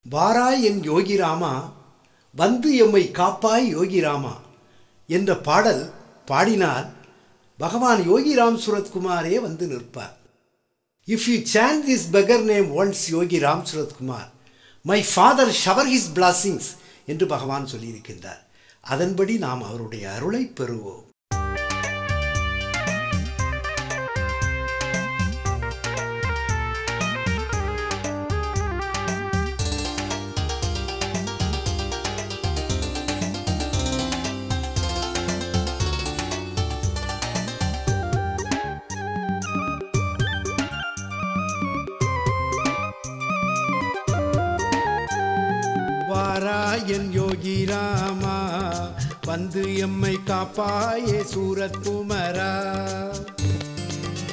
வாராய் என் யோகிராமா வந்து எம்மை காப்பாய் யோகிராமா என்ற பாடல் பாடினால் பகவான் யோகிராம் சுரத்குமாரே வந்து நிற்பார். If you chant this beggar name once, Yogi Ram Surat Kumar, my father shower his blessings என்று பகவான் சொல்லியிருக்கின்றார். அதன்படி நாம் அவருடைய அருளை பெறுவோம். வாராயன் யோகி ராமா வந்து எம்மை காப்பாயே சூரத் குமரா.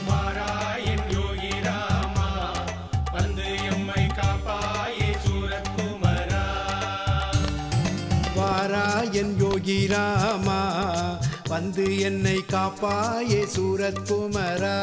வாராயன் யோகி ராமா வந்து எம்மை காப்பாயே சூரத் குமரா. வாராயன் யோகி ராமா வந்து என்னை காப்பாயே சூரத் குமரா.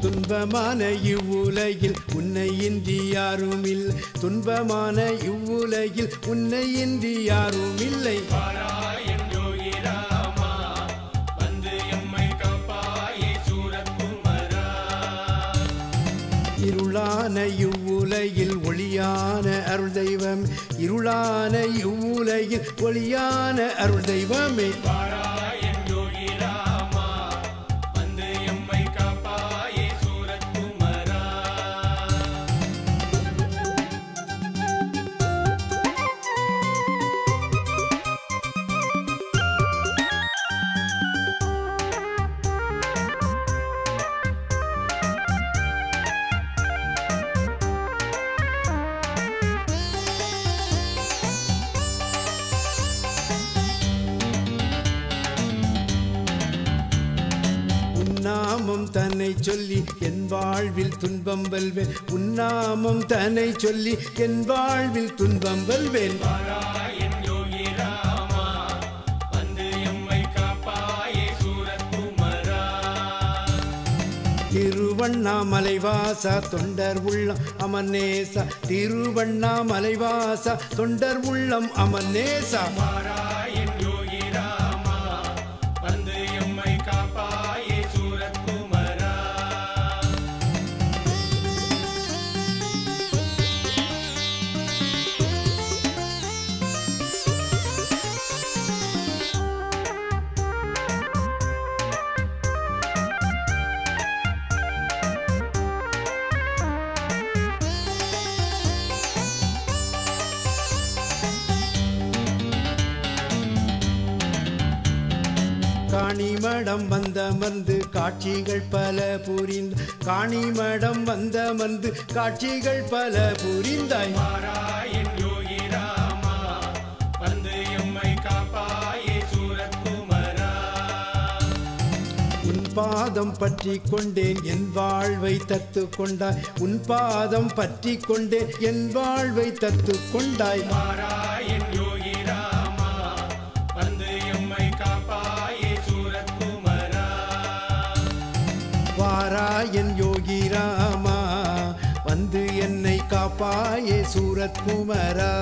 துன்பமான இவ்வுலகில் உன்னை இன்றி யாரும் இல்லை. துன்பமான இவ்வுலகில் உன்னை இன்றி யாரும் இல்லை. வாராயன் யோகி ராமா வந்து எம்மை காப்பாயே சூரத் குமரா. இருளான இவ்வுலகில் ஒளியான அருள் தெய்வம், இருளான இவ்வுலகில் ஒளியான அருள் தெய்வமே. வாராயன் யோகி ராமா வந்து எம்மை காப்பாயே சூரத் குமரா. உன்னாமம் தன்னை சொல்லி என் வாழ்வில் துன்பம் வெல்வேன். உன்னாமம் தன்னை சொல்லி என் வாழ்வில் துன்பம் வெல்வேன். வாராயன் யோகி ராமா வந்து எம்மை காப்பாயே சூரத் குமரா. திருவண்ணாமலைவாசா தொண்டர் உள்ளம் அமர்நேசா. திருவண்ணாமலைவாசா தொண்டர் உள்ளம் அமர்நேசா. வாராயன் யோகி ராமா வந்து எம்மை காப்பாயே சூரத் குமரா. காணிமடம் வந்தமர்ந்து காட்சிகள் பல புரிந்த. காணிமடம் வந்தமர்ந்து காட்சிகள் பல புரிந்தாய். வாராயன் யோகி ராமா வந்து எம்மை காப்பாயே சூரத் குமரா. உன் பாதம் பற்றி கொண்டேன் என் வாழ்வை தத்து கொண்டாய். உன் பாதம் பற்றி கொண்டேன் என் வாழ்வை தத்து கொண்டாய். வாராயன் யோகி ராமா வந்து எம்மை காப்பாயே சூரத் குமரா. வாராயன் யோகி ராமா வந்து என்னை காப்பாயே சூரத் குமரா.